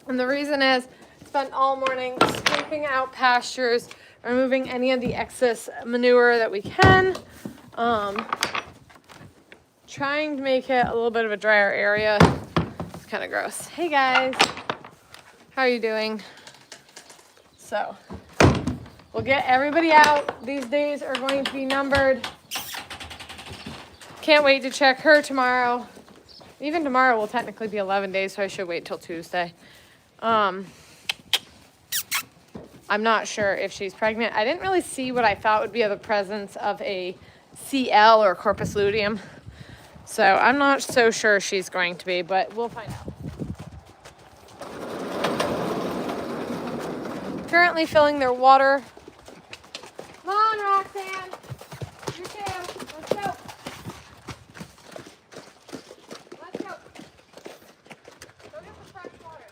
And the reason is, spent all morning sweeping out pastures, removing any of the excess manure that we can, trying to make it a little bit of a drier area. It's kind of gross. Hey guys, how are you doing? So, we'll get everybody out. These days are going to be numbered. Can't wait to check her tomorrow. Even tomorrow will technically be 11 days, so I should wait till Tuesday. I'm not sure if she's pregnant. I didn't really see what I thought would be the presence of a CL or corpus luteum. So I'm not so sure she's going to be, but we'll find out. Currently filling their water. Come on, Roxanne. You too. Let's go. Let's go. Go get the fresh water.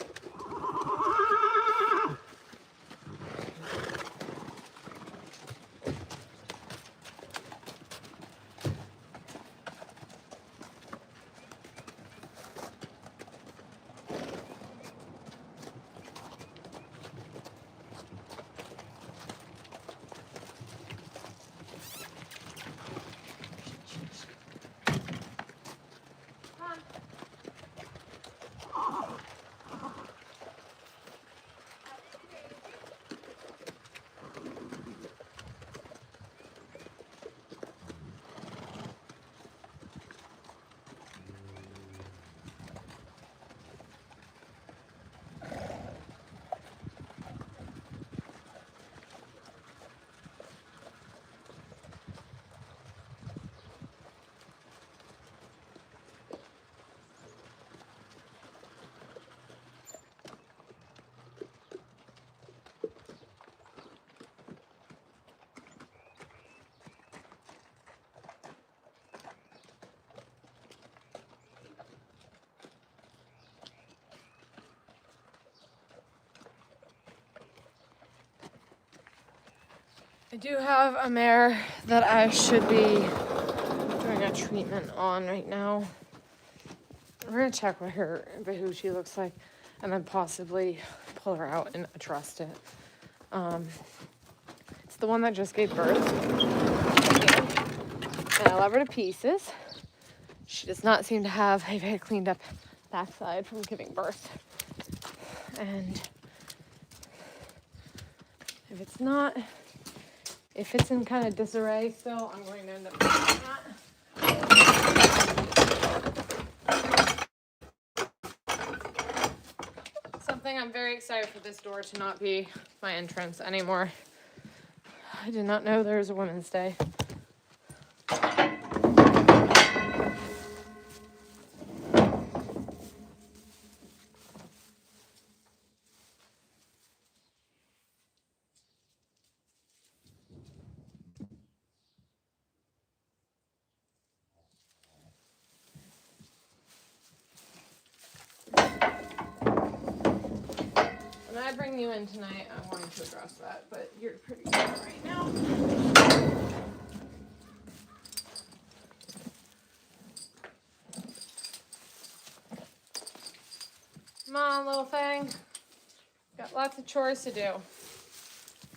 I do have a mare that I should be doing a treatment on right now. We're gonna check with her, who she looks like, and then possibly pull her out and trust it. It's the one that just gave birth. And I love her to pieces. She does not seem to have a very cleaned up backside from giving birth. And if it's in kind of disarray still, I'm going to end up doing that. Something I'm very excited for this door to not be my entrance anymore. I did not know there was a Women's Day. When I bring you in tonight, I'm going to address that, but you're pretty good right now. Come on, little thing. Got lots of chores to do.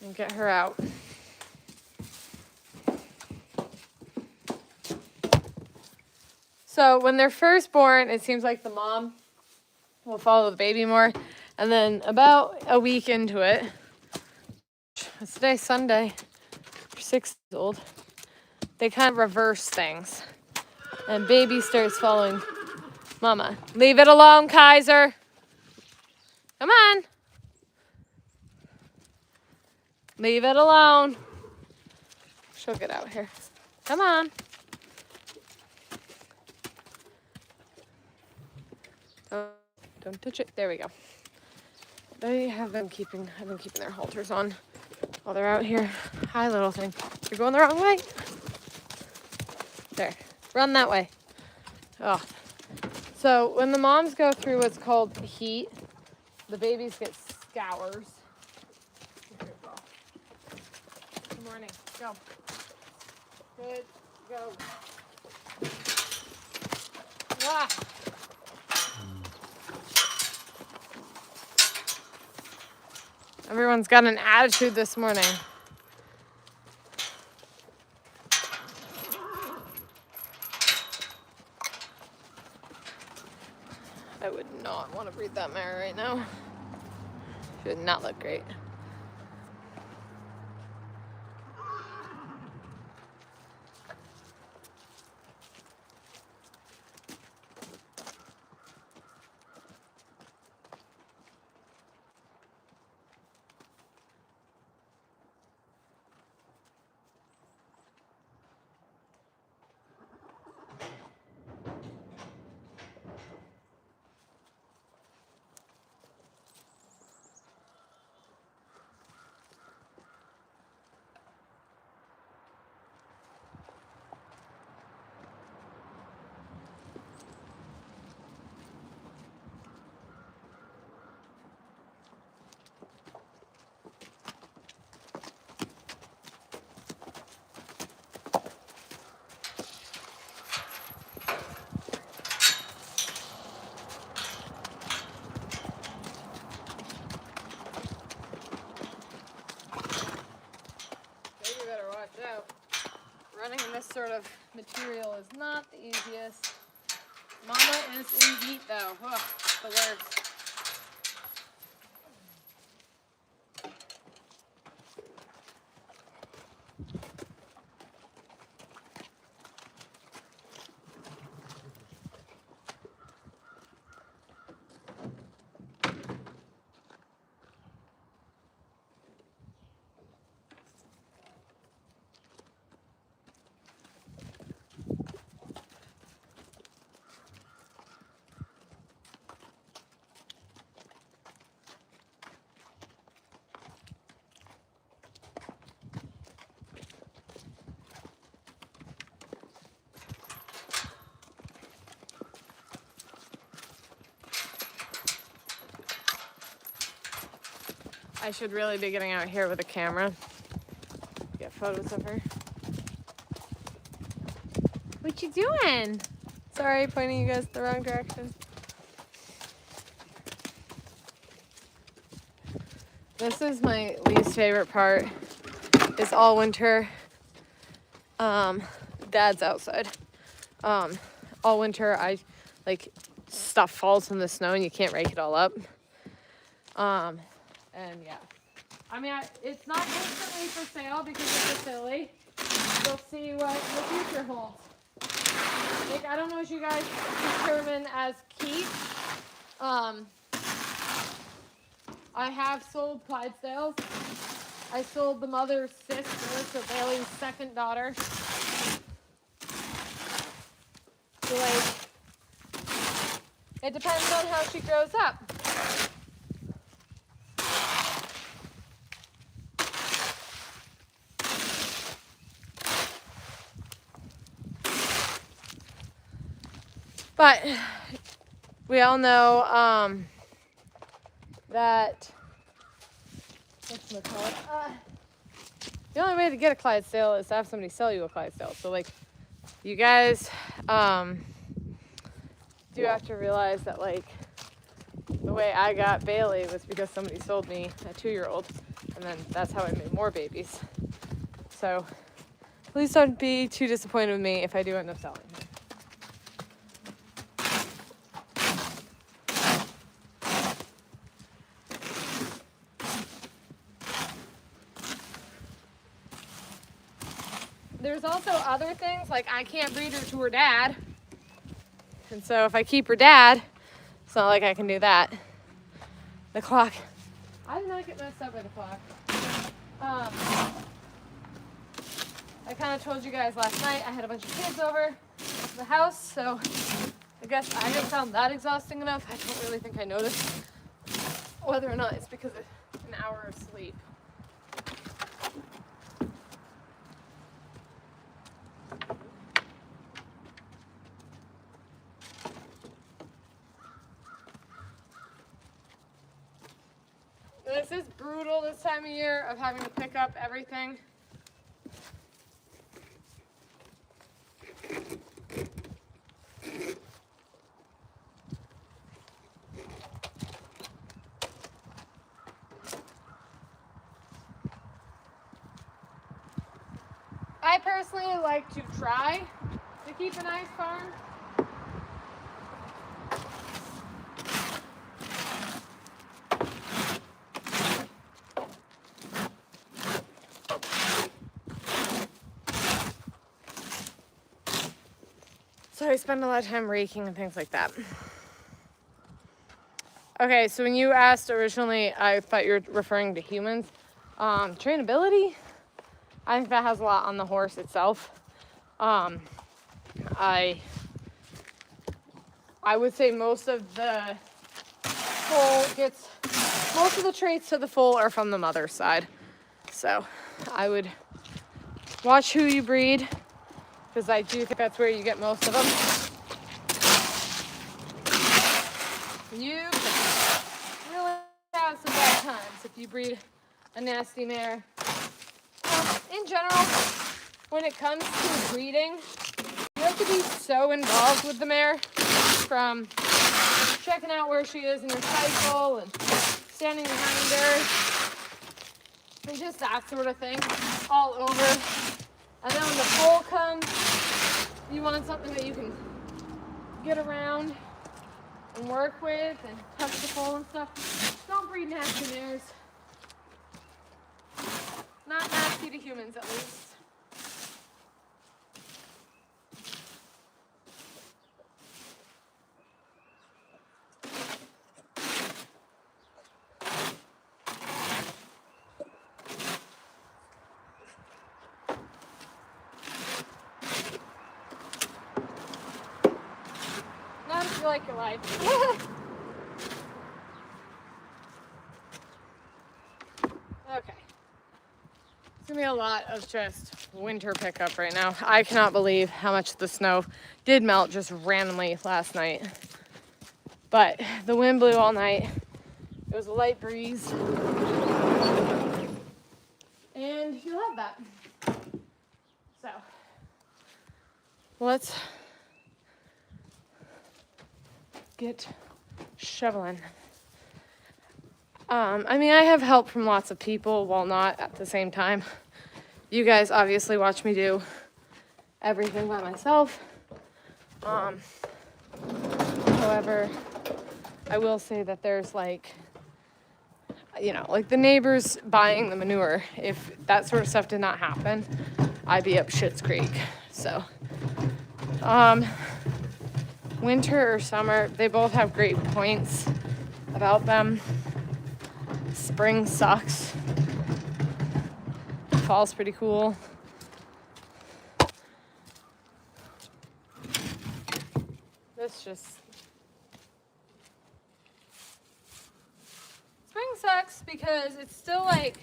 And get her out. So when they're first born, it seems like the mom will follow the baby more. And then about a week into it, it's today, Sunday, they're 6 years old, they kind of reverse things. And baby starts following mama. Leave it alone, Kaiser. Come on. Leave it alone. She'll get out here. Come on. Don't touch it. There we go. I've been keeping their halters on while they're out here. Hi, little thing. You're going the wrong way. There. Run that way. Oh. So when the moms go through what's called heat, the babies get scours. Good morning. Go. Good. Go. Ah. Everyone's got an attitude this morning. I would not want to breed that mare right now. She would not look great. You better watch out. Running in this sort of material is not the easiest. Mama is in heat though. Ugh, the worst. I should really be getting out here with a camera. Get photos of her. What you doing? Sorry, pointing you guys the wrong direction. This is my least favorite part. Is all winter. Dad's outside. All winter, stuff falls from the snow and you can't rake it all up. And yeah, I mean, it's not instantly for sale because it's a filly. We'll see what the future holds. Like, I don't know what you guys determine as keep. I have sold Clydesdales. I sold the mother's sister, so Bailey's second daughter. So, it depends on how she grows up. But we all know that the only way to get a Clydesdale is to have somebody sell you a Clydesdale. So you guys do have to realize that the way I got Bailey was because somebody sold me a 2-year-old, and then that's how I made more babies. So please don't be too disappointed with me if I do end up selling her. There's also other things, I can't breed her to her dad. And so if I keep her dad, it's not like I can do that. The clock. I did not get messed up by the clock. I kind of told you guys last night I had a bunch of kids over to the house, so I guess I haven't found that exhausting enough. I don't really think I noticed whether or not it's because of an hour of sleep. This is brutal this time of year of having to pick up everything. personally like to try to keep a nice farm. So I spend a lot of time raking and things like that. Okay, so when you asked originally, I thought you were referring to humans. Trainability, I think that has a lot on the horse itself. I would say most of the traits to the foal are from the mother's side. So I would watch who you breed, because I do think that's where you get most of them. You can really have some bad times if you breed a nasty mare. In general, when it comes to breeding, you have to be so involved with the mare, from checking out where she is in her cycle and standing behind her and just that sort of thing all over. And then when the foal comes, you want something that you can get around and work with and touch the foal and stuff. Don't breed nasty mares. Not nasty to humans, at least. Not if you like your life. Okay. It's gonna be a lot of just winter pickup right now. I cannot believe how much the snow did melt just randomly last night. But the wind blew all night. It was a light breeze. And you love that. So let's get shoveling. I mean, I have help from lots of people while not at the same time. You guys obviously watch me do everything by myself. However, I will say that there's like the neighbors buying the manure. If that sort of stuff did not happen, I'd be up Schitt's Creek. So, winter or summer, they both have great points about them. Spring sucks. Fall's pretty cool. Spring sucks because it's still like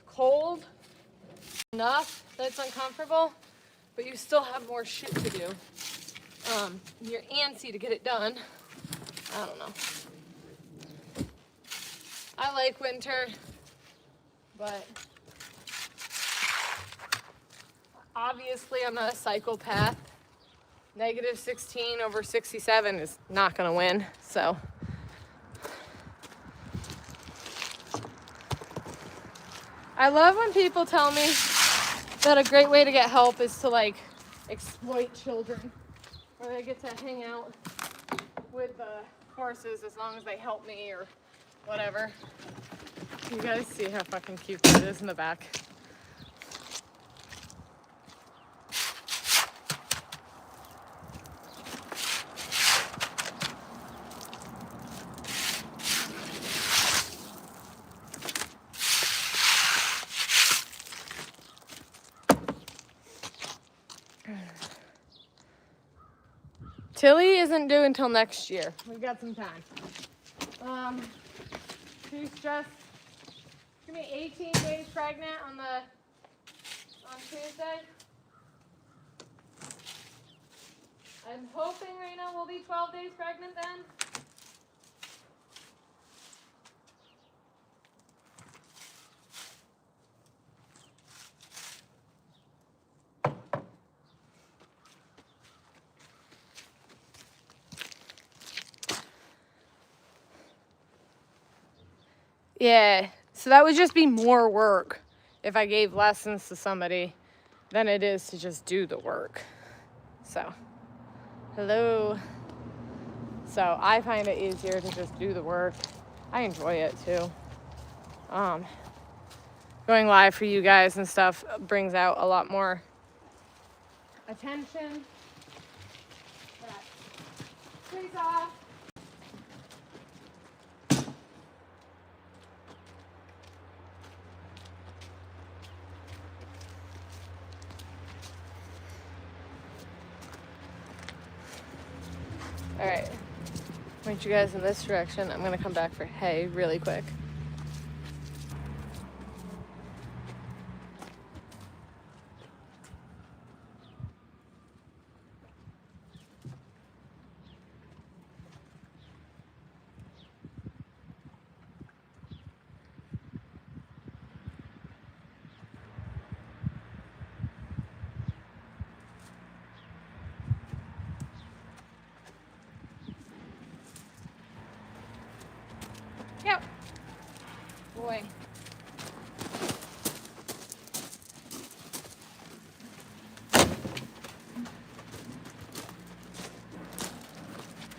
cold enough that it's uncomfortable, but you still have more shit to do. You're antsy to get it done. I don't know. I like winter, but obviously I'm not a psychopath. -16 over 67 is not gonna win, so. I love when people tell me that a great way to get help is to like exploit children, where they get to hang out with the horses as long as they help me or whatever. You guys see how fucking cute that is in the back? Tilly isn't due until next year. We've got some time. She's just gonna be 18 days pregnant on Tuesday. I'm hoping right now we'll be 12 days pregnant then. Yeah, so that would just be more work if I gave lessons to somebody than it is to just do the work. So, hello. So I find it easier to just do the work. I enjoy it too. Going live for you guys and stuff brings out a lot more attention. Please off. All right, point you guys in this direction. I'm gonna come back for hay really quick. Yep. Boy.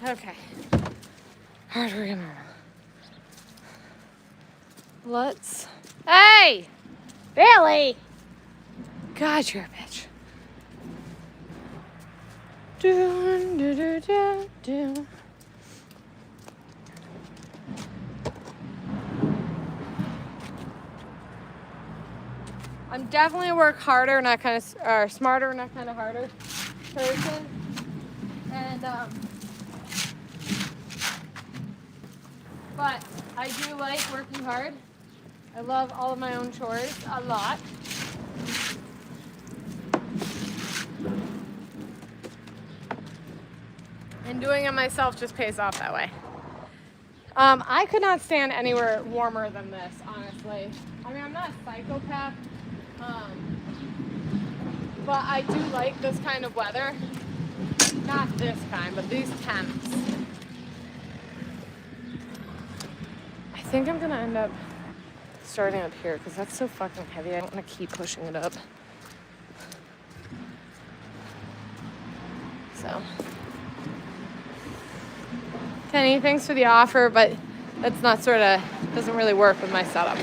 Okay. Hard work and normal. Let's. Hey! Billy! God, you're a bitch. Do, do, do, do, do. I'm definitely a work harder, not kind of, or smarter, not kind of harder person. And, but I do like working hard. I love all of my own chores a lot. And doing it myself just pays off that way. I could not stand anywhere warmer than this, honestly. I mean, I'm not a psychopath, but I do like this kind of weather. Not this kind, but these temps. I think I'm gonna end up starting up here because that's so fucking heavy. I don't want to keep pushing it up. So, Kenny, thanks for the offer, but that's not doesn't really work with my setup.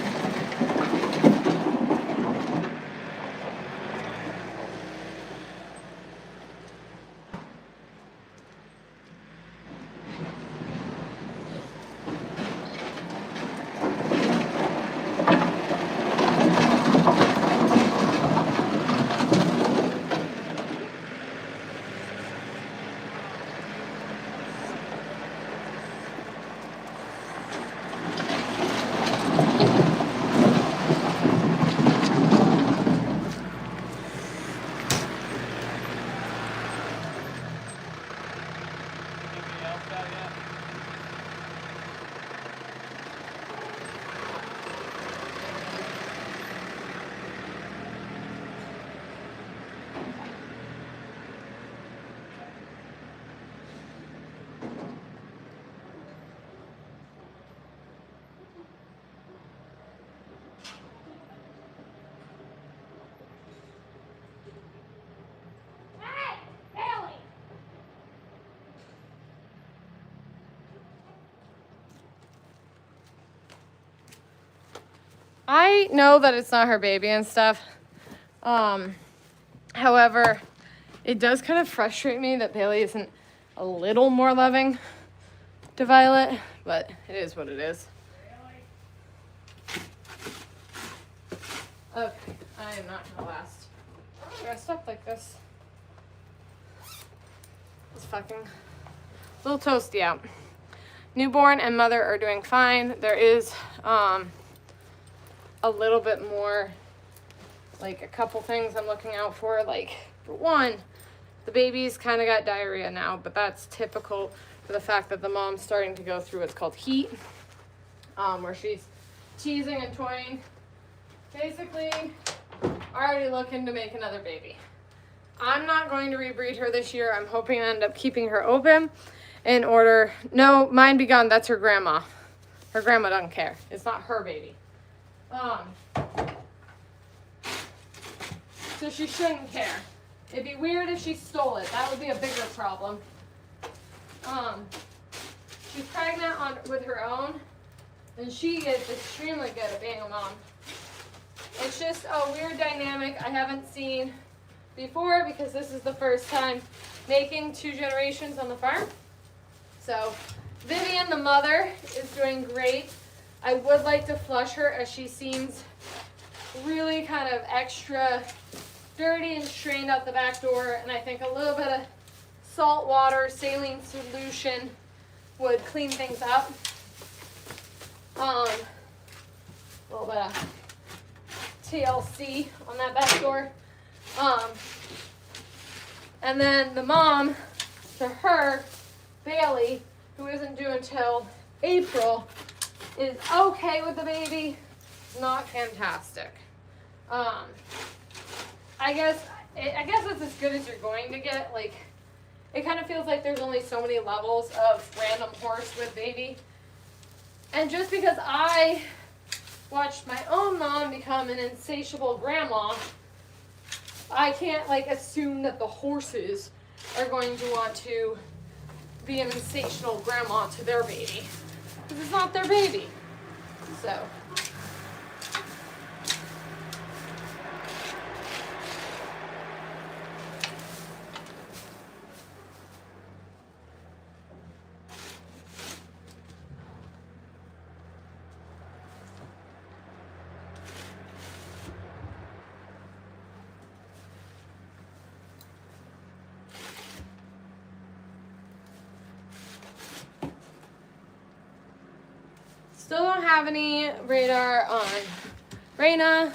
I know that it's not her baby and stuff. However, it does kind of frustrate me that Bailey isn't a little more loving to Violet, but it is what it is. Okay, I am not gonna last dressed up like this. It's fucking a little toasty out. Newborn and mother are doing fine. There is a little bit more, like a couple things I'm looking out for. Like, for one, the baby's kind of got diarrhea now, but that's typical for the fact that the mom's starting to go through what's called heat, where she's teasing and toying. Basically, already looking to make another baby. I'm not going to rebreed her this year. I'm hoping to end up keeping her open in order. No, mine be gone. That's her grandma. Her grandma doesn't care. It's not her baby. so she shouldn't care. It'd be weird if she stole it. That would be a bigger problem. She's pregnant with her own, and she is extremely good at being a mom. It's just a weird dynamic I haven't seen before because this is the first time making 2 generations on the farm. So Vivian, the mother, is doing great. I would like to flush her as she seems really kind of extra dirty and strained out the back door, and I think a little bit of salt water, saline solution would clean things up. A little bit of TLC on that back door. And then the mom, to her, Bailey, who isn't due until April, is okay with the baby, not fantastic. I guess it's as good as you're going to get. Like, it kind of feels like there's only so many levels of random horse with baby. And just because I watched my own mom become an insatiable grandma, I can't like assume that the horses are going to want to be an insatiable grandma to their baby, because it's not their baby. So still don't have any radar on Raina.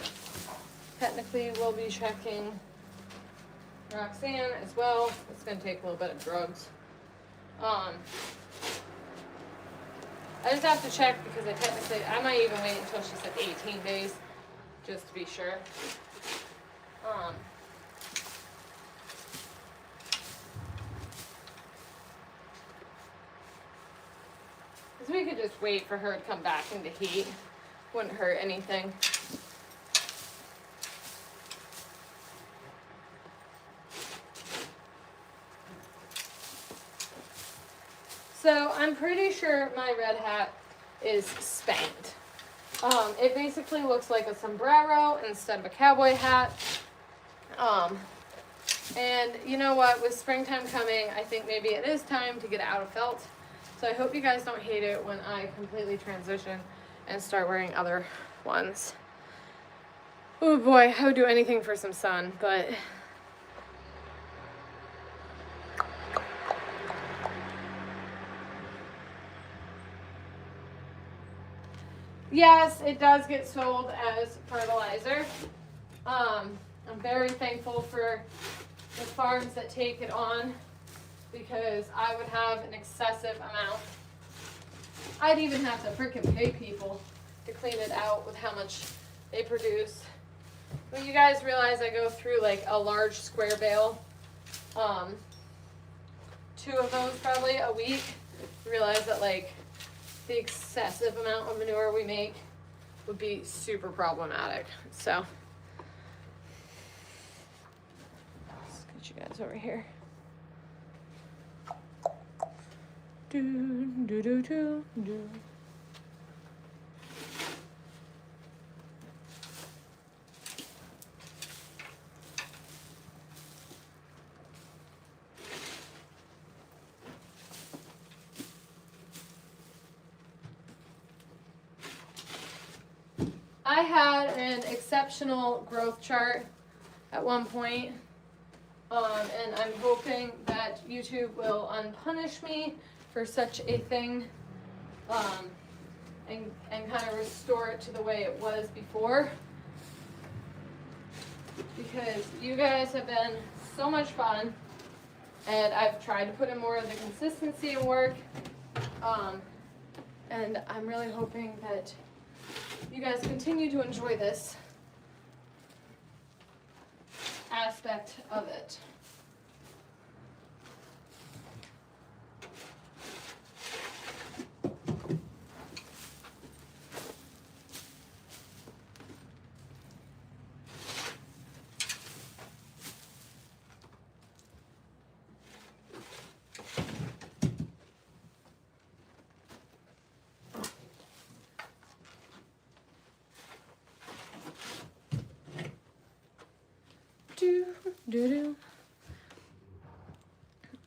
Technically, we'll be checking Roxanne as well. It's going to take a little bit of drugs. I just have to check because I might even wait until she's at 18 days just to be sure. We could just wait for her to come back into heat. Wouldn't hurt anything. So I'm pretty sure my red hat is spanked. It basically looks like a sombrero instead of a cowboy hat. And you know what? With springtime coming, I think maybe it is time to get out of felt. So I hope you guys don't hate it when I completely transition and start wearing other ones. Oh boy, I would do anything for some sun, but yes, it does get sold as fertilizer. I'm very thankful for the farms that take it on, because I would have an excessive amount. I'd even have to freaking pay people to clean it out with how much they produce. But you guys realize I go through like a large square bale, 2 of those probably a week. You realize that like the excessive amount of manure we make would be super problematic. So let's get you guys over here. Do, do, do, do, do. I had an exceptional growth chart at one point, and I'm hoping that YouTube will unpunish me for such a thing, and kind of restore it to the way it was before, because you guys have been so much fun, and I've tried to put in more of the consistency and work, and I'm really hoping that you guys continue to enjoy this aspect of it. Doo-doo.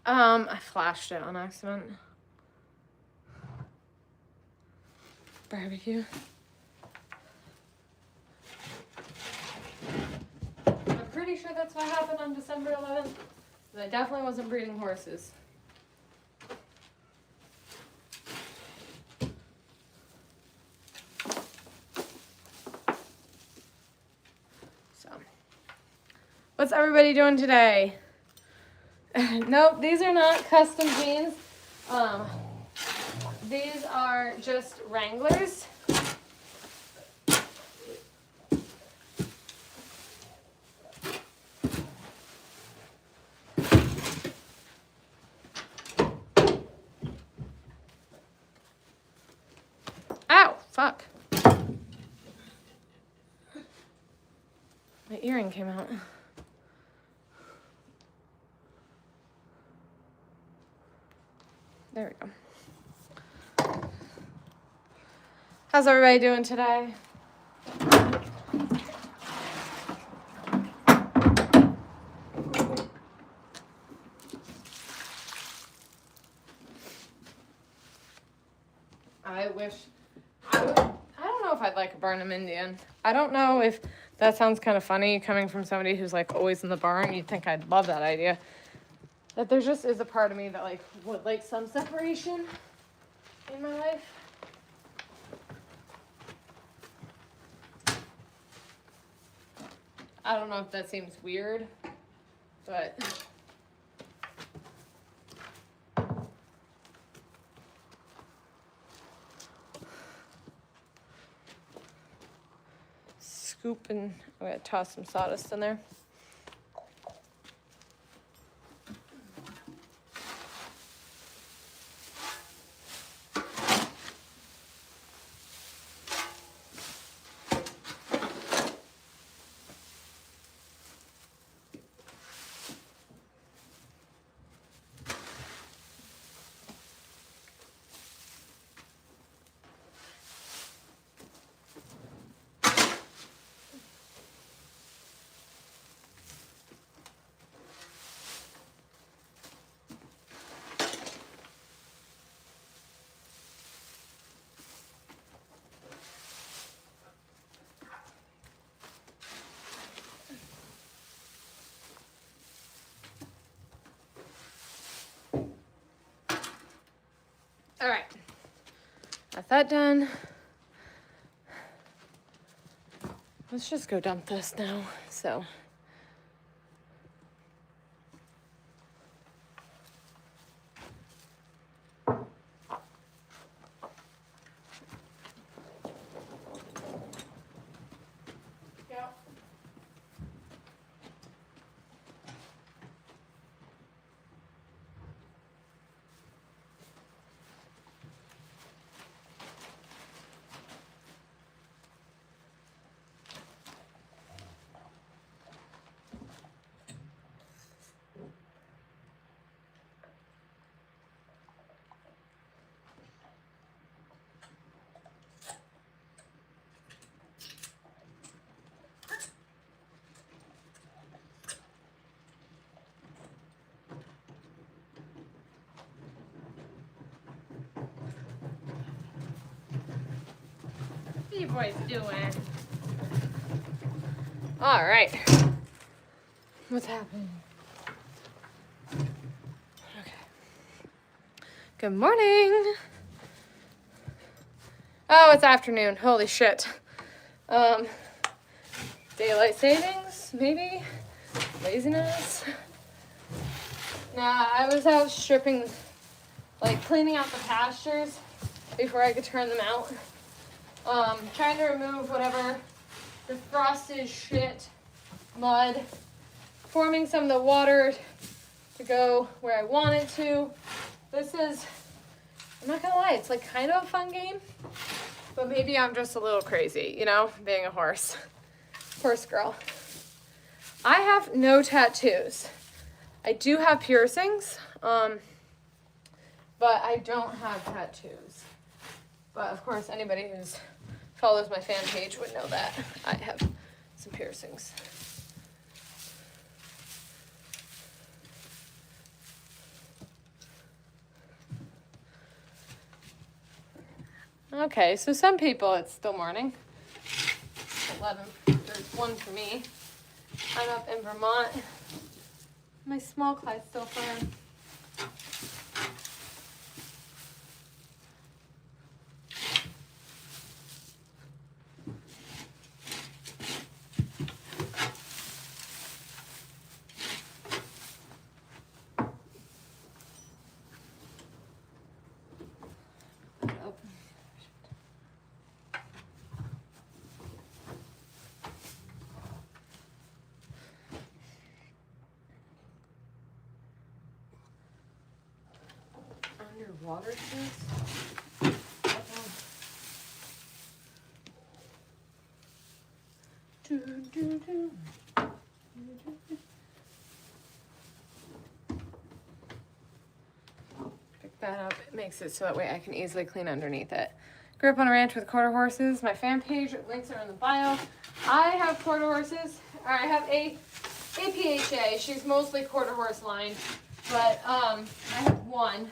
I flashed it on accident. Barbecue. I'm pretty sure that's what happened on December 11th. I definitely wasn't breeding horses. So, what's everybody doing today? Nope, these are not custom jeans. These are just Wranglers. Ow, fuck. My earring came out. There we go. How's everybody doing today? I don't know if I'd like a Barnum Indian. I don't know if that sounds kind of funny coming from somebody who's like always in the barn. You'd think I'd love that idea. That there just is a part of me that like would like some separation in my life. I don't know if that seems weird, but scoop and I'm gonna toss some sawdust in there. All right, got that done. Let's just go dump this now, so. What are you boys doing? All right. What's happening? Okay. Good morning. Oh, it's afternoon. Holy shit. Daylight savings, maybe? Laziness? Nah, I was out stripping, like cleaning out the pastures before I could turn them out. Trying to remove whatever defrosted shit, mud, forming some of the water to go where I want it to. This is, I'm not gonna lie, it's like kind of a fun game, but maybe I'm just a little crazy, you know, being a horse girl. I have no tattoos. I do have piercings, but I don't have tattoos. But of course, anybody who follows my fan page would know that I have some piercings. Okay, so some people it's still morning. 11. There's 1 for me. I'm up in Vermont. My small Clyde's still firm. Underwater shoes? Pick that up. It makes it so that way I can easily clean underneath it. Grew up on a ranch with quarter horses. My fan page links are in the bio. I have quarter horses. Or I have a PHA. She's mostly quarter horse lined, but I have 1.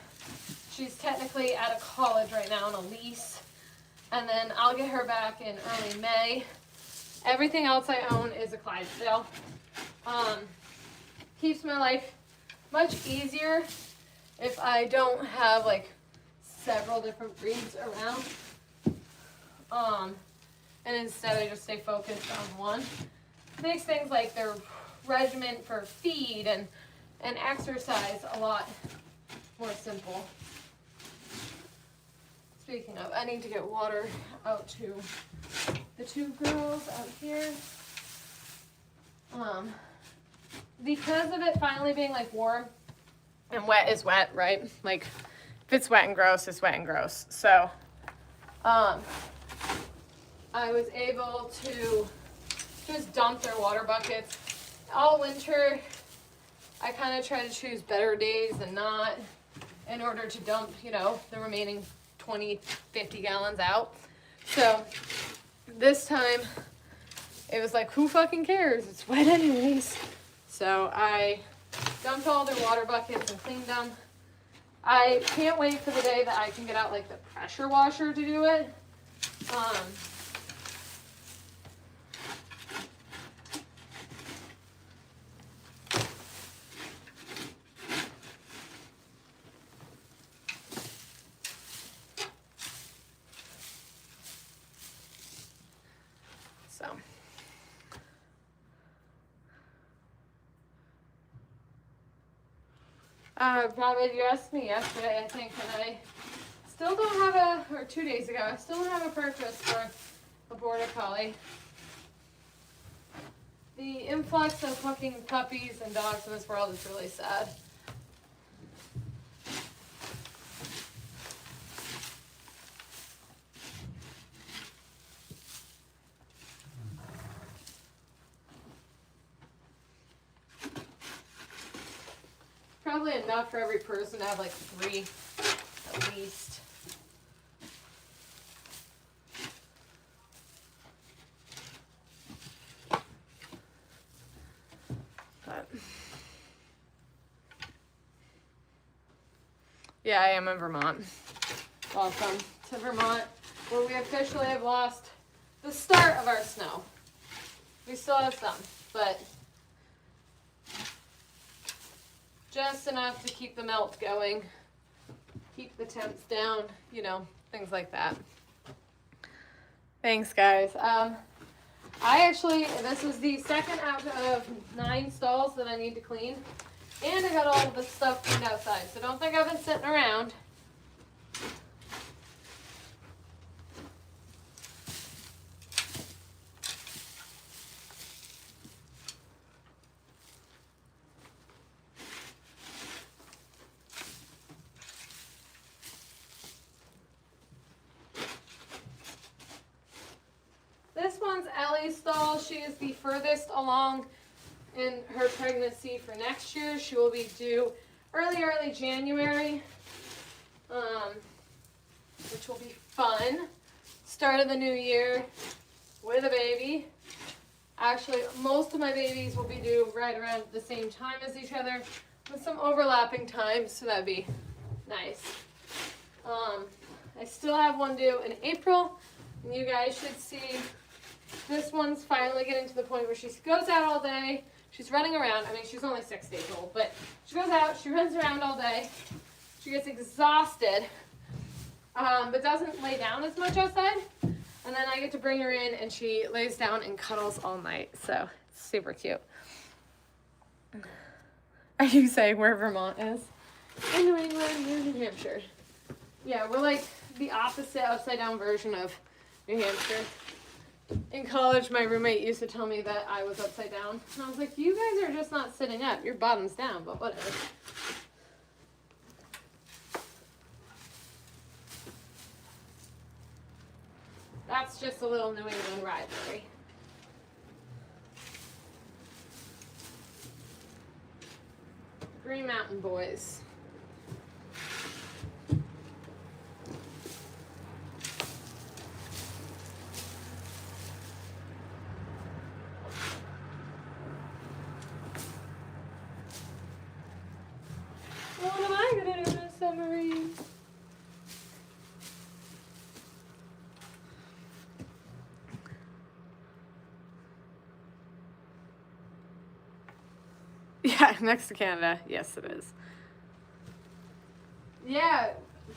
She's technically out of college right now on a lease, and then I'll get her back in early May. Everything else I own is a Clydesdale. Keeps my life much easier if I don't have like several different breeds around. And instead I just stay focused on one. Makes things like their regimen for feed and exercise a lot more simple. Speaking of, I need to get water out to the 2 girls out here. Because of it finally being like warm and wet is wet, right? Like if it's wet and gross, it's wet and gross. So I was able to just dump their water buckets. All winter, I kind of try to choose better days than not in order to dump, you know, the remaining 20, 50 gallons out. So this time it was like, who fucking cares? It's wet anyways. So I dumped all their water buckets and cleaned them. I can't wait for the day that I can get out like the pressure washer to do it. So Robin, you asked me yesterday, I think, and I still don't have or 2 days ago, I still don't have a purchase for a border collie. The influx of fucking puppies and dogs in this world is really sad. Probably enough for every person to have like 3 at least. But yeah, I am in Vermont. Welcome to Vermont, where we officially have lost the start of our snow. We still have some, but just enough to keep the melt going, keep the temps down, you know, things like that. Thanks, guys. This is the second out of 9 stalls that I need to clean, and I got all of the stuff cleaned outside, so don't think I've been sitting around. This one's Ellie's stall. She is the furthest along in her pregnancy for next year. She will be due early January, which will be fun. Start of the new year with a baby. Actually, most of my babies will be due right around the same time as each other with some overlapping times, so that'd be nice. I still have one due in April, and you guys should see this one's finally getting to the point where she goes out all day. She's running around. I mean, she's only 6 days old, but she goes out, she runs around all day. She gets exhausted, but doesn't lay down as much outside. And then I get to bring her in, and she lays down and cuddles all night. So it's super cute. Are you saying where Vermont is? In New England, New Hampshire. Yeah, we're like the opposite, upside down version of New Hampshire. In college, my roommate used to tell me that I was upside down. And I was like, you guys are just not sitting up. Your bottom's down, but whatever. That's just a little New England rivalry. Green Mountain Boys. What am I gonna do in a submarine? Yeah, next to Canada. Yes, it is. Yeah,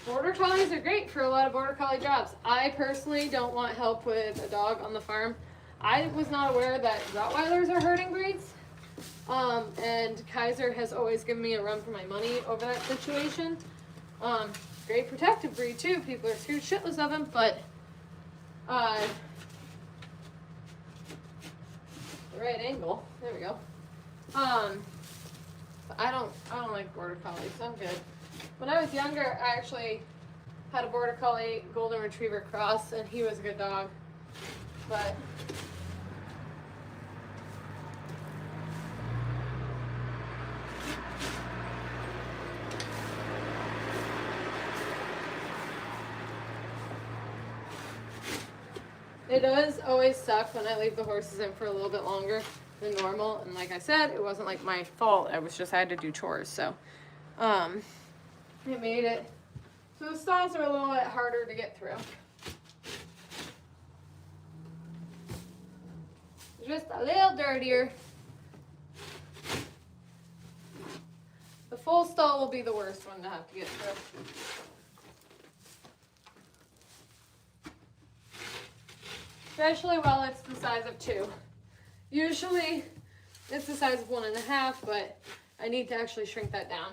border collies are great for a lot of border collie jobs. I personally don't want help with a dog on the farm. I was not aware that Rottweilers are herding breeds. And Kaiser has always given me a run for my money over that situation. Great protective breed too. People are scared shitless of him, but the right angle. There we go. I don't like border collies. I'm good. When I was younger, I actually had a border collie golden retriever cross, and he was a good dog. But it does always suck when I leave the horses in for a little bit longer than normal. And like I said, it wasn't like my fault. I had to do chores. So, it made it. So the stalls are a little bit harder to get through. Just a little dirtier. The full stall will be the worst one to have to get through. Especially while it's the size of 2. Usually it's the size of 1.5, but I need to actually shrink that down.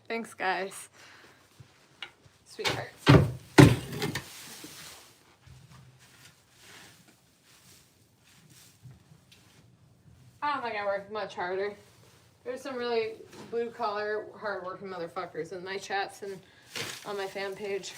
Thanks, guys. Sweethearts. I don't think I work much harder. There's some really blue-collar, hard-working motherfuckers in my chats and on my fan page.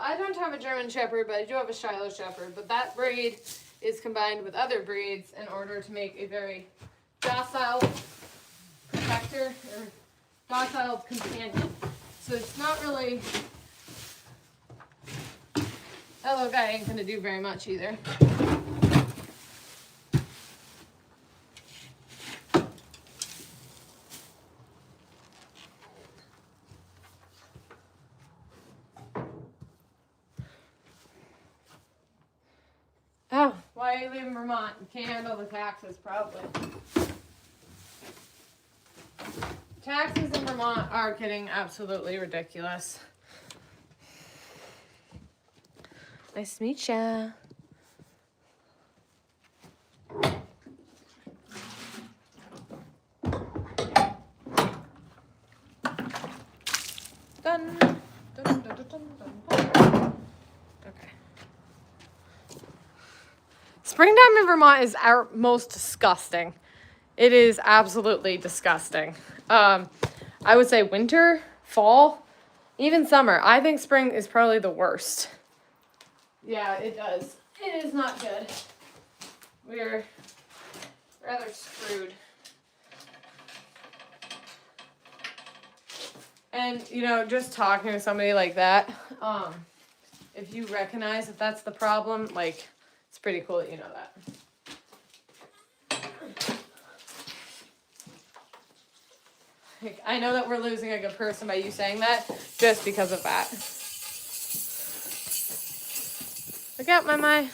I don't have a German Shepherd, but I do have a Shiloh Shepherd. But that breed is combined with other breeds in order to make a very docile protector or docile companion. So it's not really... That little guy ain't going to do very much either. Oh, why why you live in Vermont. You can't handle the taxes, probably. Taxes in Vermont are getting absolutely ridiculous. Nice to meet ya. Done. Dun, dun, dun, dun, dun. Okay. Springtime in Vermont is our most disgusting. It is absolutely disgusting. I would say winter, fall, even summer. I think spring is probably the worst. Yeah, it does. It is not good. We're rather screwed. And, you know, just talking to somebody like that, if you recognize that that's the problem, like, it's pretty cool that you know that. Like, I know that we're losing a good person by you saying that, just because of that. Look out, my.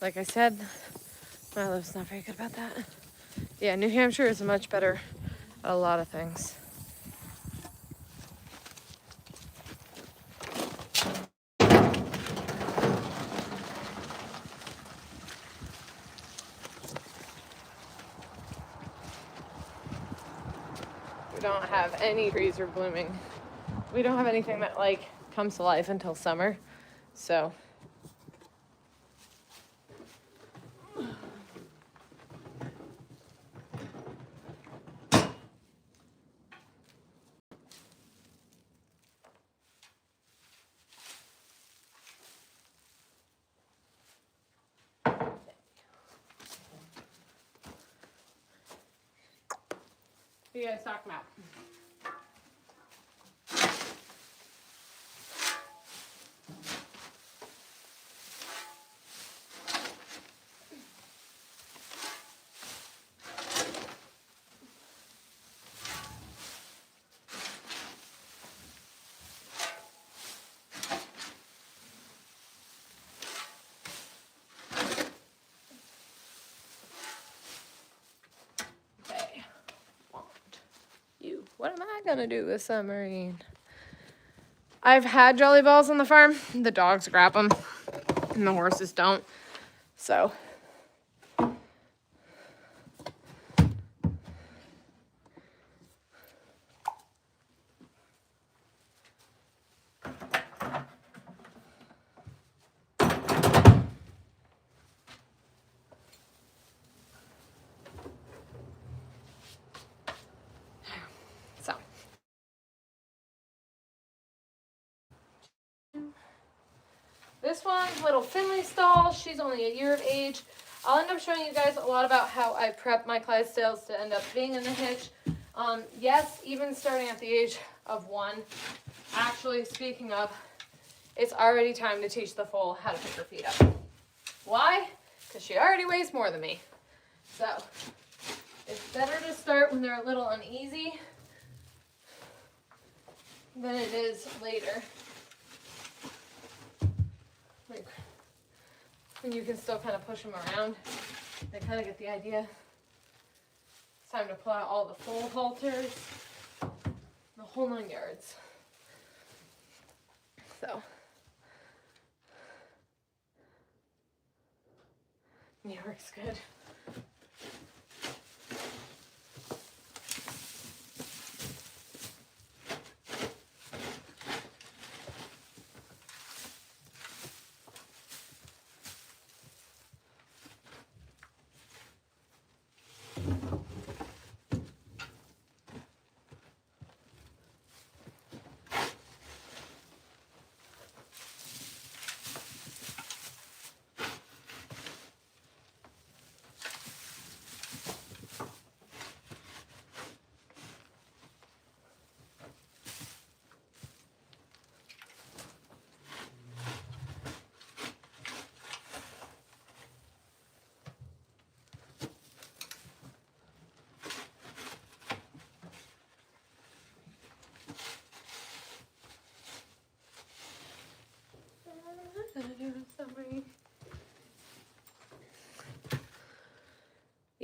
Like I said, my lips not very good about that. Yeah, New Hampshire is much better at a lot of things. We don't have any trees are blooming. We don't have anything that like comes to life until summer. So what are you guys talking about? Okay. You. What am I gonna do this summer? I've had jelly balls on the farm. The dogs grab them, and the horses don't. So. This one's little Finley stall. She's only a year of age. I'll end up showing you guys a lot about how I prep my Clydesdales to end up being in the hitch. Yes, even starting at the age of 1. Actually, speaking of, it's already time to teach the foal how to pick her feet up. Why? Because she already weighs more than me. So, it's better to start when they're a little uneasy than it is later. Like, when you can still kind of push them around, they kind of get the idea. It's time to pull out all the full halters, the whole 9 yards. So, New York's good.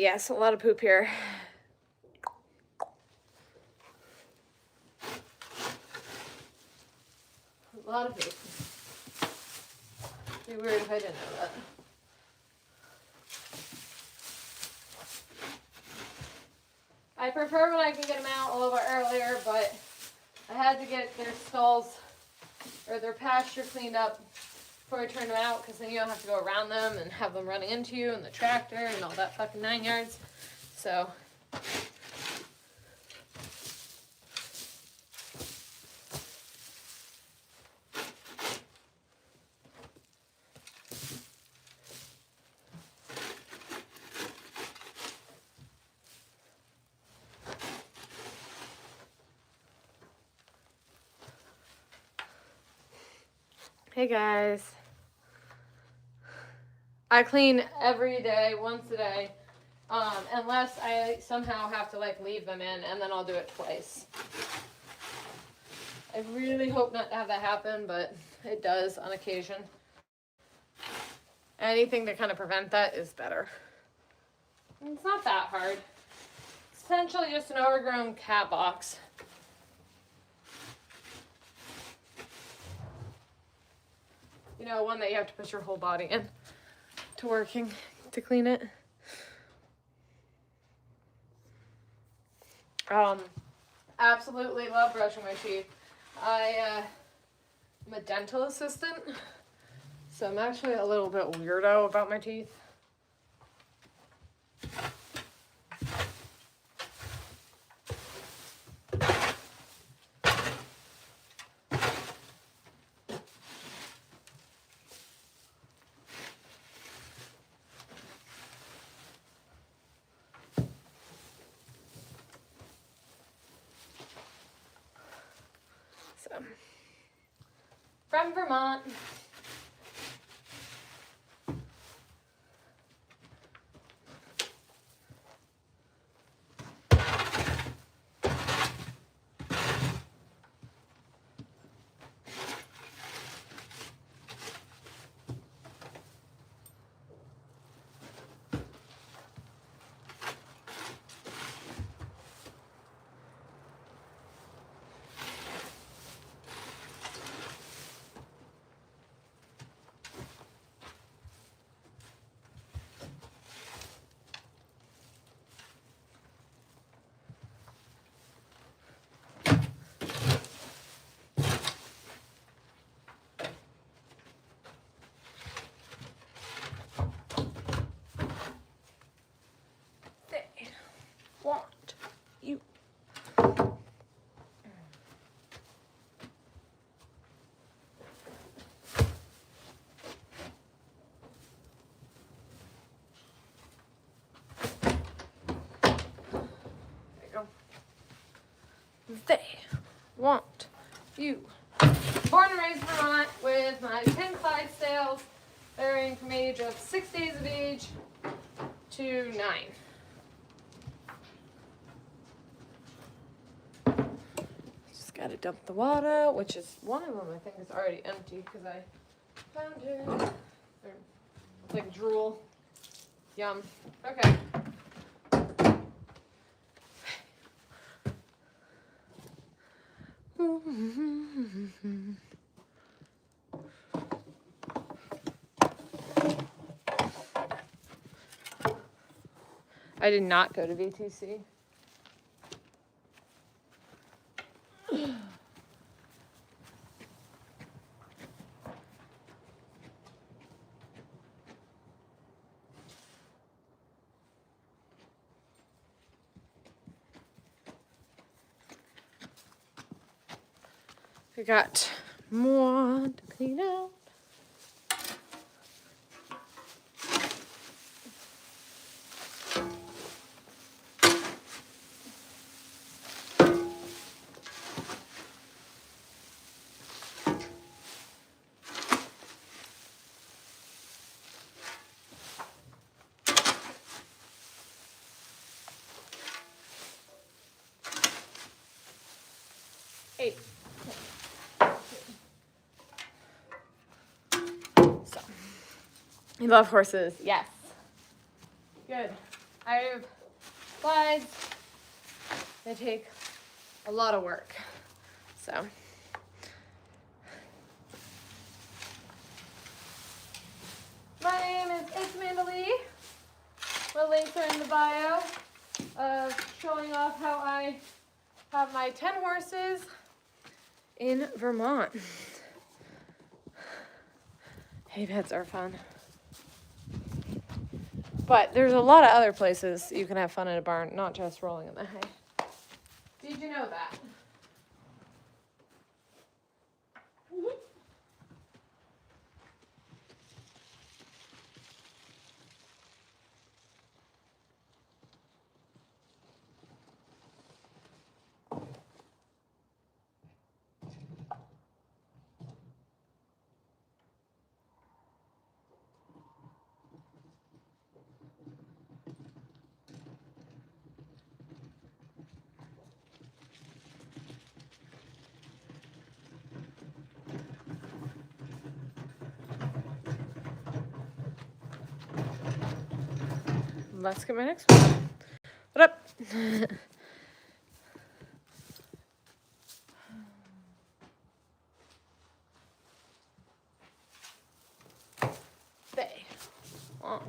yes, a lot of poop here. A lot of poop. It'd be weird if I didn't know that. I prefer when I can get them out a little bit earlier, but I had to get their stalls or their pasture cleaned up before I turn them out, because then you don't have to go around them and have them running into you and the tractor and all that fucking 9 yards. So hey guys, I clean every day, once a day, unless I somehow have to like leave them in, and then I'll do it twice. I really hope not to have that happen, but it does on occasion. Anything to kind of prevent that is better. And it's not that hard. It's essentially just an overgrown cat box. You know, one that you have to put your whole body in to working to clean it. Absolutely love brushing my teeth. I'm a dental assistant, so I'm actually a little bit weirdo about my teeth. From Vermont. Want you. There you go. They want you. Born and raised in Vermont with my 10 Clydesdales, varying from age of 6 days of age to 9. Just gotta dump the water, which is one of them I think is already empty because I found it. Or, like drool. Yum. Okay. I did not go to VTC. We got more to clean out. Eight. So, you love horses? Yes. Good. I have slides. They take a lot of work. So. My name is Itsamandalee. My links are in the bio of showing off how I have my 10 horses in Vermont. Hay pets are fun. But there's a lot of other places you can have fun in a barn, not just rolling in the hay. Did you know that? Let's get my next one. What up? They want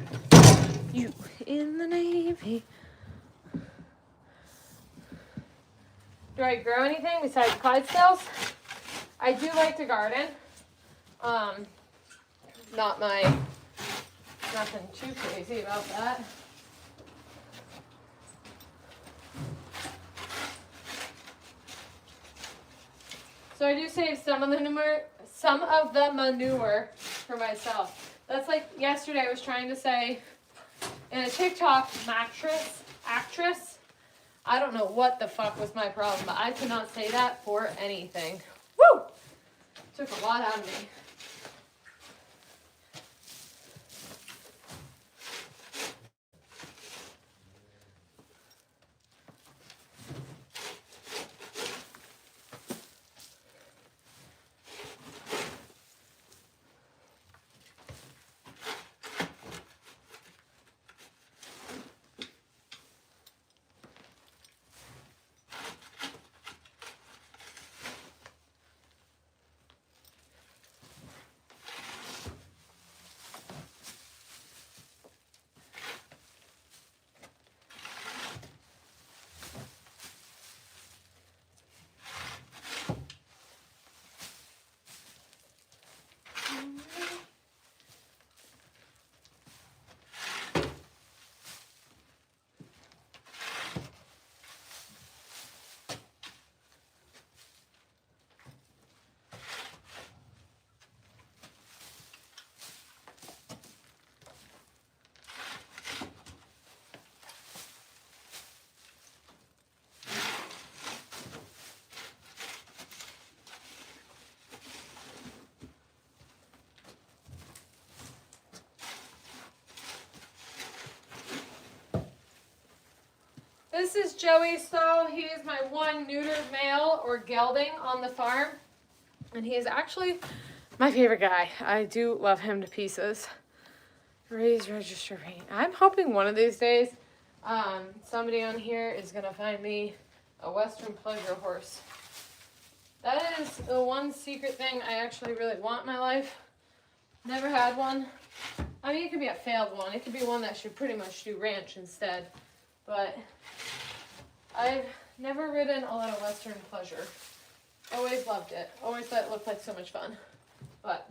you in the Navy. Do I grow anything besides Clydesdales? I do like to garden. Nothing too crazy about that. So I do save some of the manure for myself. That's like yesterday I was trying to say in a TikTok actress. I don't know what the fuck was my problem, but I could not say that for anything. Woo! Took a lot out of me. This is Joey Stowe. He is my one neutered male or gelding on the farm. And he is actually my favorite guy. I do love him to pieces. Raise register rate. I'm hoping one of these days somebody on here is going to find me a Western pleasure horse. That is the one secret thing I actually really want in my life. Never had one. I mean, it could be a failed one. It could be one that should pretty much do ranch instead. But I've never ridden a lot of Western pleasure. Always loved it. Always thought it looked like so much fun. But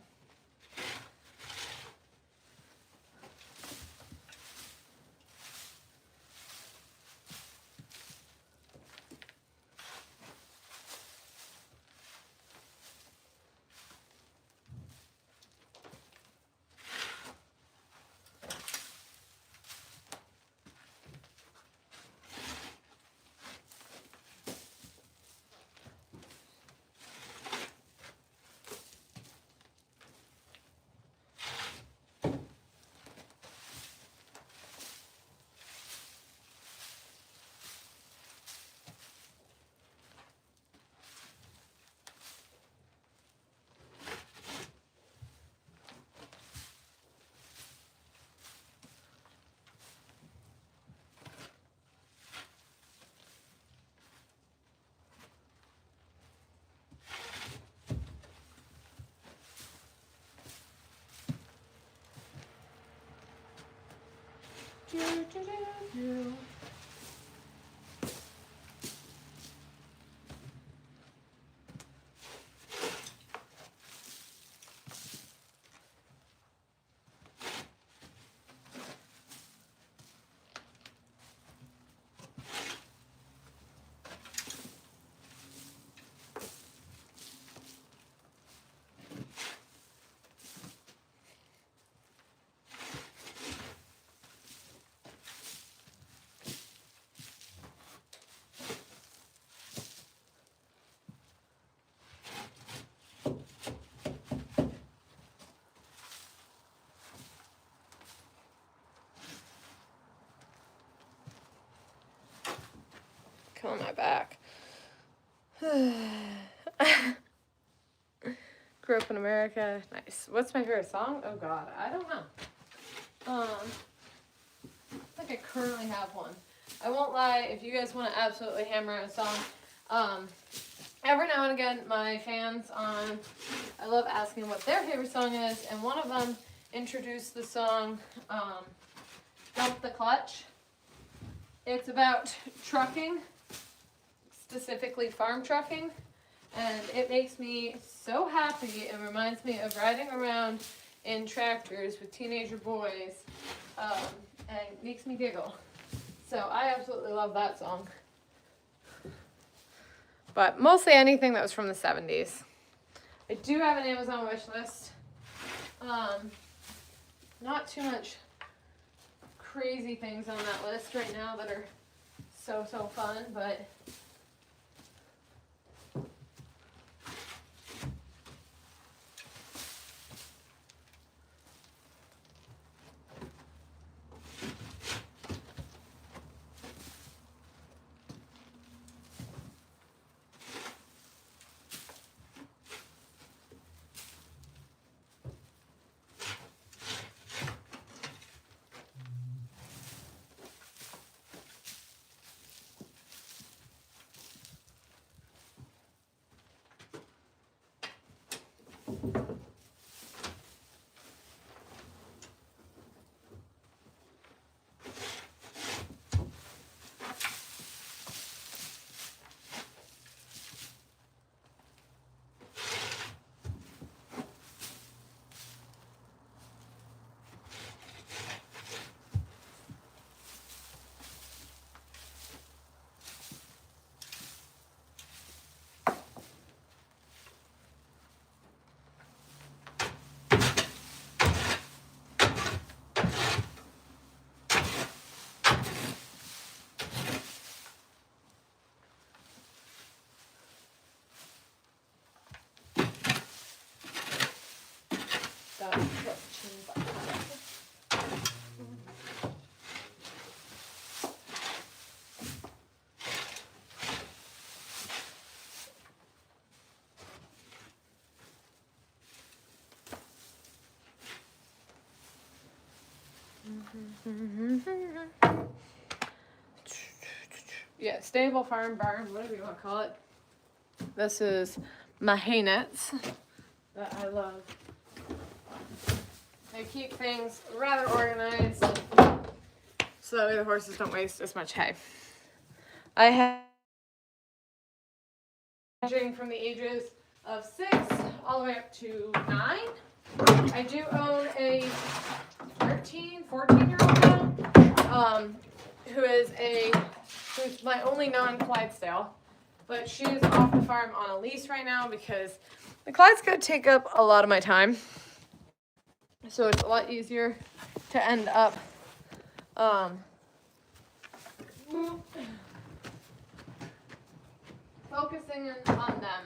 On my back. Grew up in America. Nice. What's my favorite song? Oh God, I don't know. I think I currently have one. I won't lie, if you guys want to absolutely hammer out a song, every now and again my fans I love asking what their favorite song is, and one of them introduced the song Dump the Clutch. It's about trucking, specifically farm trucking, and it makes me so happy. It reminds me of riding around in tractors with teenager boys, and makes me giggle. So I absolutely love that song. But mostly anything that was from the 70s. I do have an Amazon wish list. Not too much crazy things on that list right now that are so fun, but yeah, stable, farm, barn, whatever you want to call it. This is my hay nets that I love. They keep things rather organized so that way the horses don't waste as much hay. I have ranging from the ages of 6 all the way up to 9. I do own a 14-year-old now, who's my only non-Clydesdale, but she's off the farm on a lease right now because the Clydesdale take up a lot of my time, so it's a lot easier to end up focusing on them.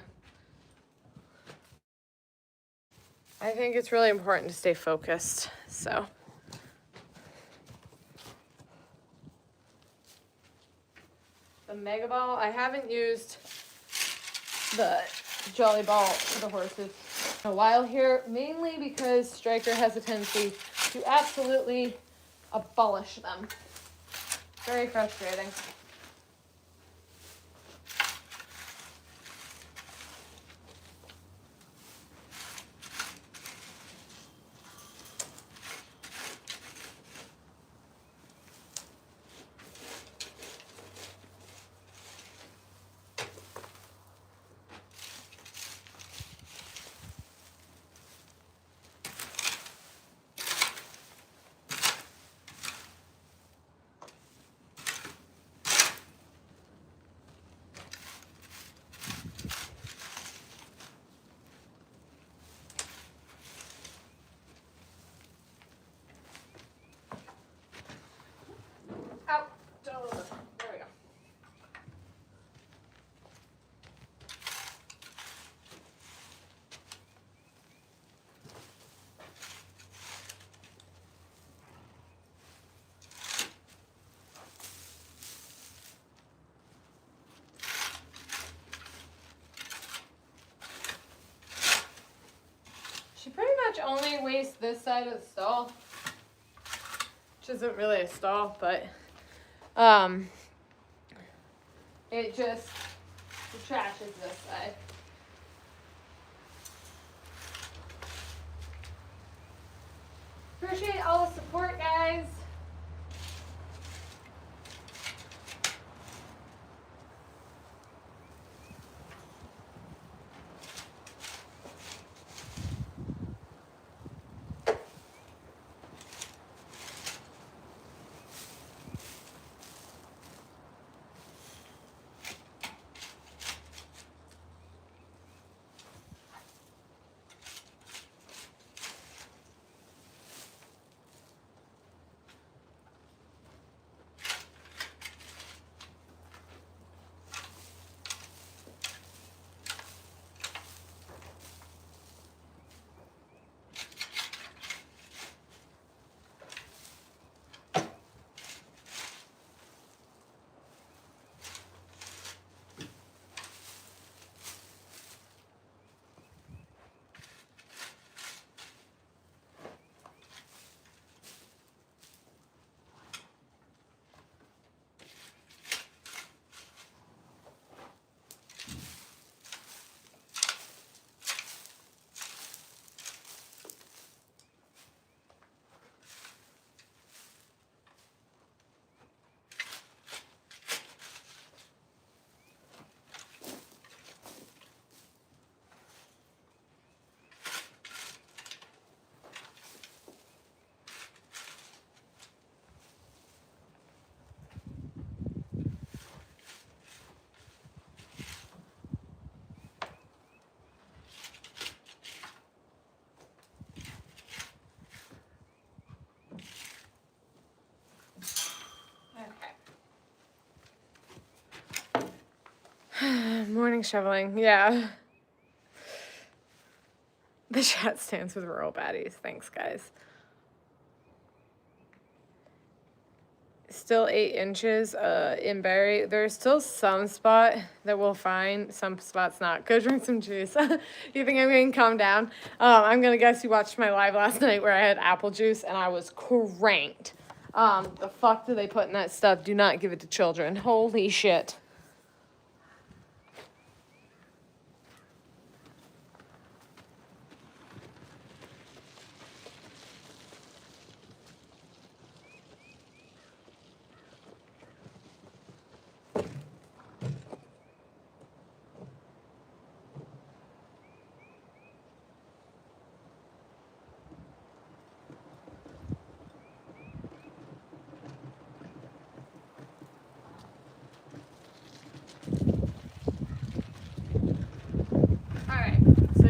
I think it's really important to stay focused, so. The Mega Ball, I haven't used the Jolly Ball for the horses in a while here, mainly because Striker has a tendency to absolutely abolish them. Very frustrating. only waste this side of the stall, which isn't really a stall, but it just, the trash is this side. Appreciate all the support, guys. Morning shoveling, yeah. The chat stands with rural baddies. Thanks, guys. Still 8 inches in Barry. There's still some spot that we'll find, some spots not. Go drink some juice. You think I'm going to calm down? I'm going to guess you watched my live last night where I had apple juice and I was cranked. The fuck do they put in that stuff? Do not give it to children. Holy shit.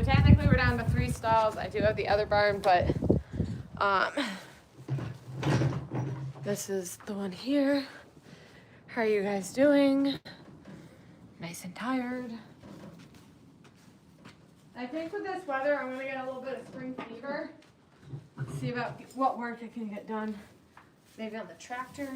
Technically we're down to 3 stalls. I do have the other barn, but this is the one here. How are you guys doing? Nice and tired. I think with this weather I'm gonna get a little bit of spring fever. See about what work I can get done. Maybe on the tractor.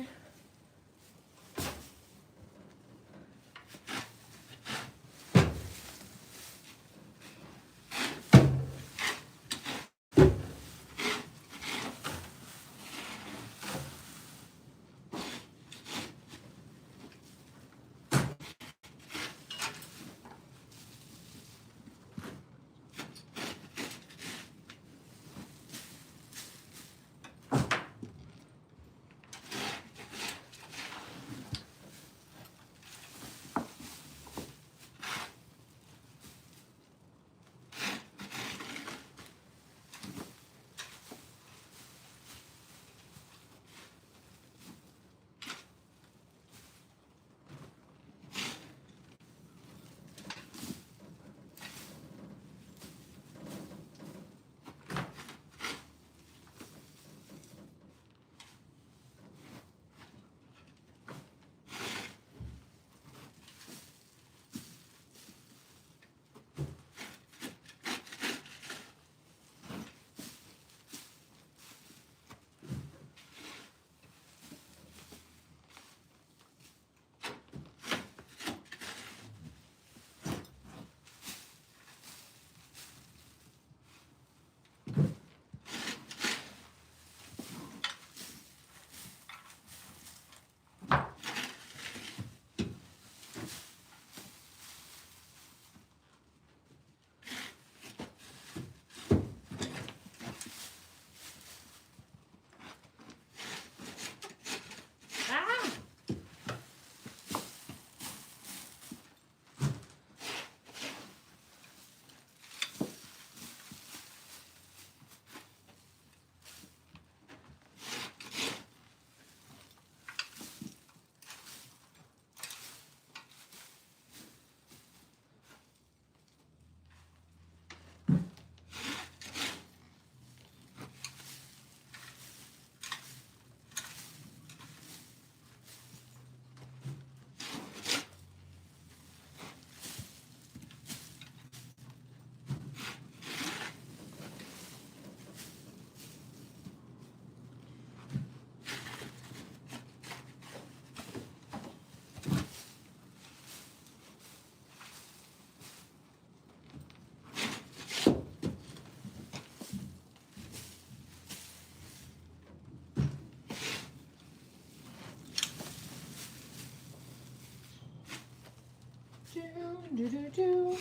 Do.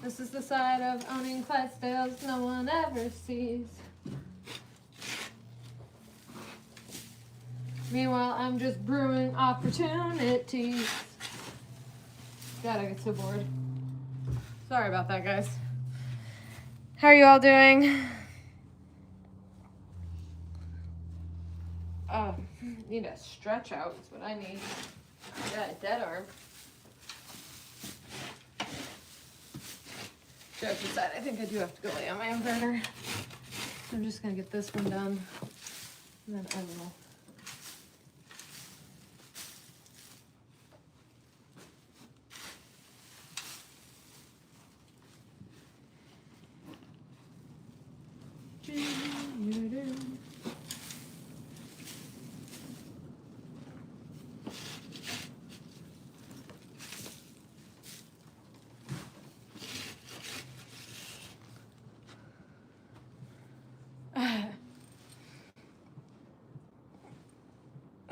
This is the side of owning Clydesdales no one ever sees. Meanwhile, I'm just brewing opportunities. God, I get so bored. Sorry about that, guys. How are you all doing? Need a stretch out is what I need. Yeah, a dead arm. Jokes aside, I think I do have to go lay on my inverter. I'm just gonna get this one done, and then I will.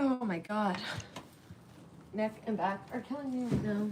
Oh my god. Neck and back are killing me right now.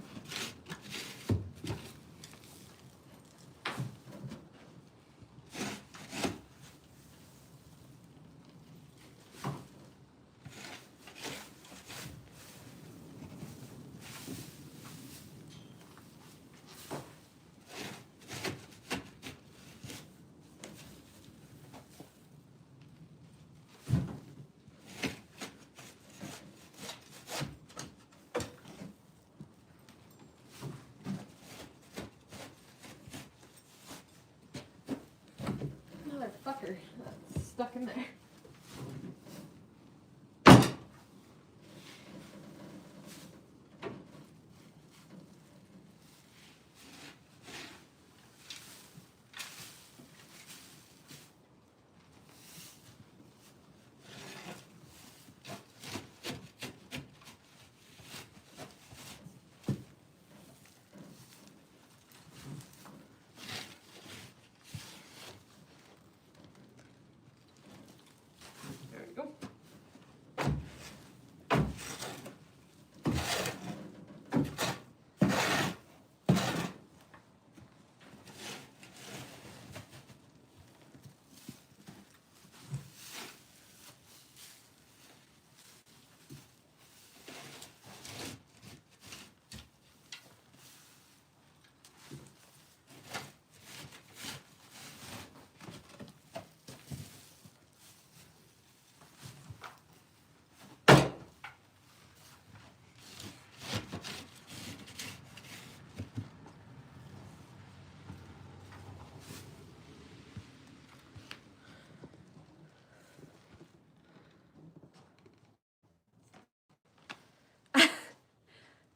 Motherfucker, that's stuck in there. There we go.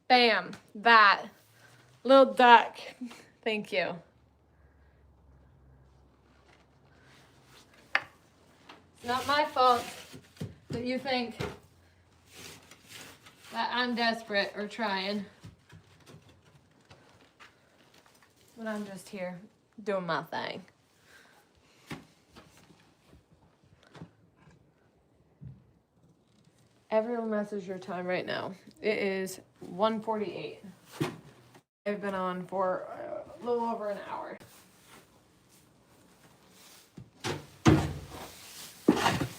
Bam, that little duck. Thank you. It's not my fault that you think that I'm desperate or trying. But I'm just here doing my thing. Everyone messes your time right now. It is 1:48. I've been on for a little over an hour.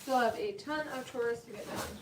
Still have a ton of chores to get done.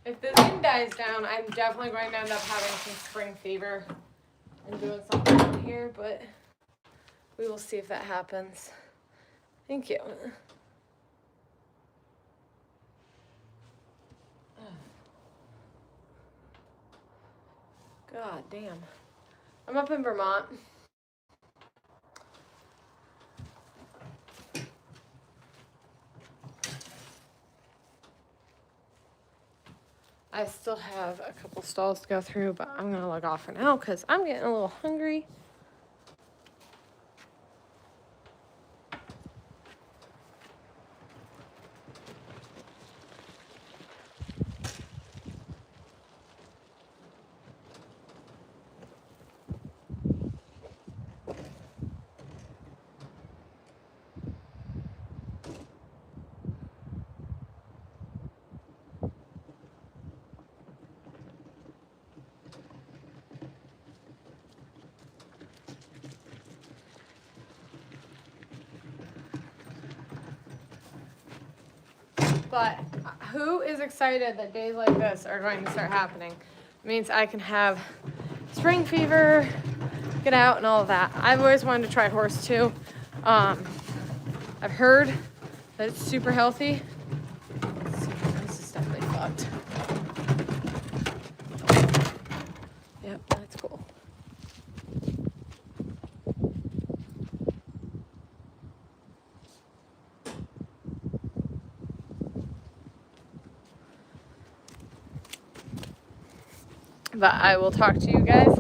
If the wind dies down, I'm definitely going to end up having some spring fever and doing something in here, but we will see if that happens. Thank you. God damn. I'm up in Vermont. I still have a couple stalls to go through, but I'm gonna log off for now because I'm getting a little hungry. But who is excited that days like this are going to start happening? It means I can have spring fever, get out, and all of that. I've always wanted to try horse too. I've heard that it's super healthy. Let's see, this is definitely fucked. Yep, that's cool. But I will talk to you guys